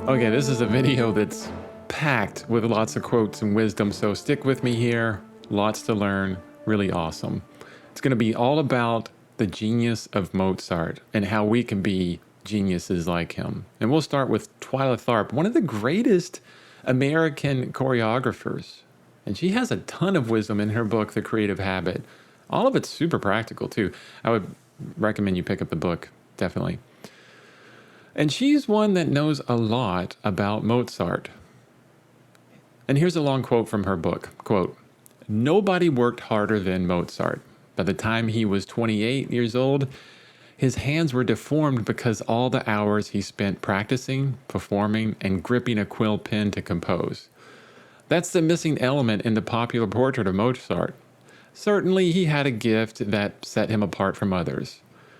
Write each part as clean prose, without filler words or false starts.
Okay, this is a video that's packed with lots of quotes and wisdom, so stick with me here. Lots to learn, really awesome. It's going to be all about the genius of Mozart and how we can be geniuses like him. And we'll start with Twyla Tharp, one of the greatest American choreographers. And she has a ton of wisdom in her book, The Creative Habit. All of it's super practical, too. I would recommend you pick up the book, definitely. And she's one that knows a lot about Mozart. And here's a long quote from her book. Quote, "Nobody worked harder than Mozart. By the time he was 28 years old, his hands were deformed because all the hours he spent practicing, performing, and gripping a quill pen to compose. That's the missing element in the popular portrait of Mozart. Certainly, he had a gift that set him apart from others.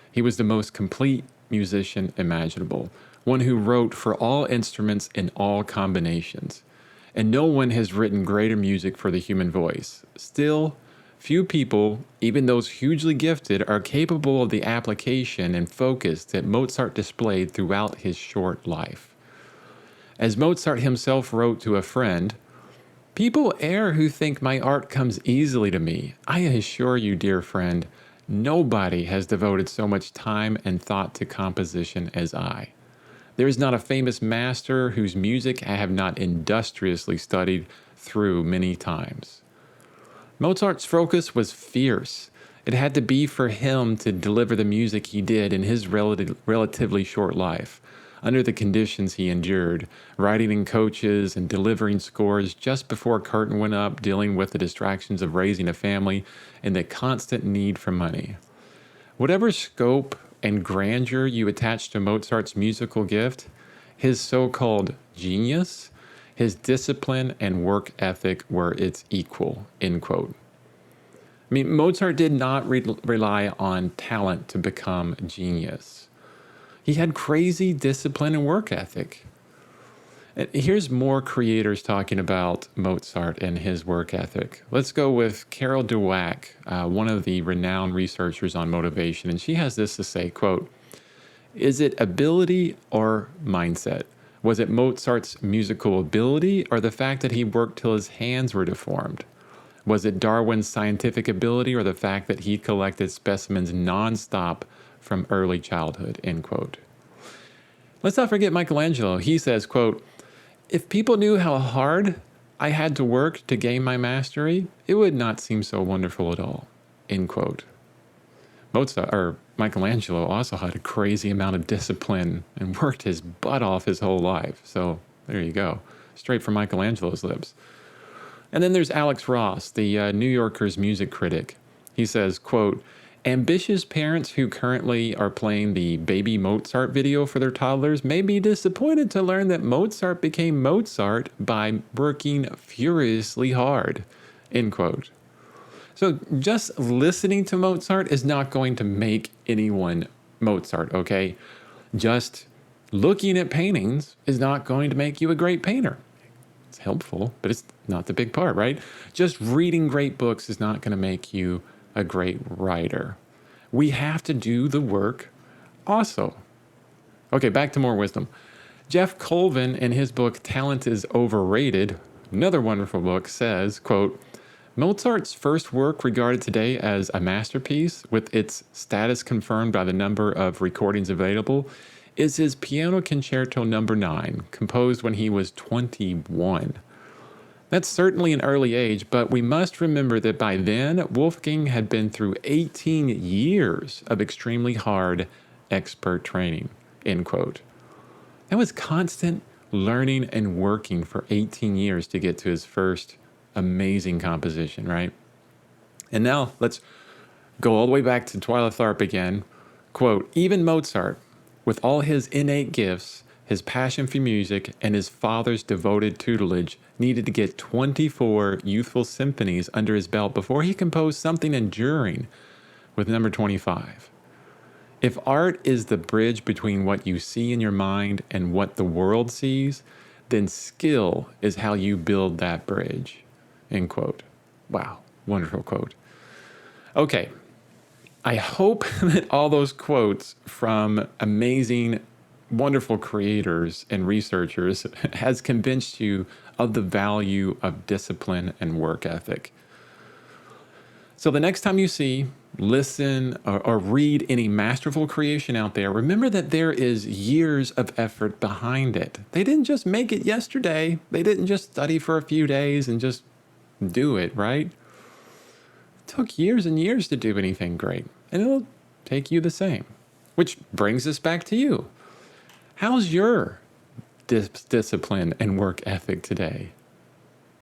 He was the most complete musician imaginable, one who wrote for all instruments in all combinations. And no one has written greater music for the human voice. Still, few people, even those hugely gifted, are capable of the application and focus that Mozart displayed throughout his short life. As Mozart himself wrote to a friend, 'People err who think my art comes easily to me. I assure you, dear friend, nobody has devoted so much time and thought to composition as I. There is not a famous master whose music I have not industriously studied through many times.' Mozart's focus was fierce. It had to be for him to deliver the music he did in his relatively short life, under the conditions he endured, riding in coaches and delivering scores just before curtain went up, dealing with the distractions of raising a family and the constant need for money. Whatever scope and grandeur you attach to Mozart's musical gift, his so-called genius, his discipline and work ethic were its equal," end quote. I mean, Mozart did not rely on talent to become a genius. He had crazy discipline and work ethic. And here's more creators talking about Mozart and his work ethic. Let's go with Carol Dweck, one of the renowned researchers on motivation. And she has this to say, quote, "Is it ability or mindset? Was it Mozart's musical ability or the fact that he worked till his hands were deformed? Was it Darwin's scientific ability or the fact that he collected specimens nonstop from early childhood," end quote. Let's not forget Michelangelo. He says, quote, "If people knew how hard I had to work to gain my mastery, it would not seem so wonderful at all," end quote. Michelangelo also had a crazy amount of discipline and worked his butt off his whole life. So there you go, straight from Michelangelo's lips. And then there's Alex Ross, the New Yorker's music critic. He says, quote, "Ambitious parents who currently are playing the Baby Mozart video for their toddlers may be disappointed to learn that Mozart became Mozart by working furiously hard," end quote. So just listening to Mozart is not going to make anyone Mozart, okay? Just looking at paintings is not going to make you a great painter. It's helpful, but it's not the big part, right? Just reading great books is not going to make you a great writer. We have to do the work also. Okay, back to more wisdom. Jeff Colvin, in his book, Talent is Overrated, another wonderful book, says, quote, "Mozart's first work regarded today as a masterpiece, with its status confirmed by the number of recordings available, is his Piano Concerto No. 9, composed when he was 21. That's certainly an early age, but we must remember that by then, Wolfgang had been through 18 years of extremely hard expert training," end quote. That was constant learning and working for 18 years to get to his first amazing composition, right? And now let's go all the way back to Twyla Tharp again. Quote, "Even Mozart, with all his innate gifts, his passion for music, and his father's devoted tutelage, needed to get 24 youthful symphonies under his belt before he composed something enduring with number 25. If art is the bridge between what you see in your mind and what the world sees, then skill is how you build that bridge," end quote. Wow, wonderful quote. Okay, I hope that all those quotes from amazing wonderful creators and researchers has convinced you of the value of discipline and work ethic. So the next time you see, listen, or read any masterful creation out there, remember that there is years of effort behind it. They didn't just make it yesterday. They didn't just study for a few days and just do it, right? It took years and years to do anything great, and it'll take you the same. Which brings us back to you. How's your discipline and work ethic today?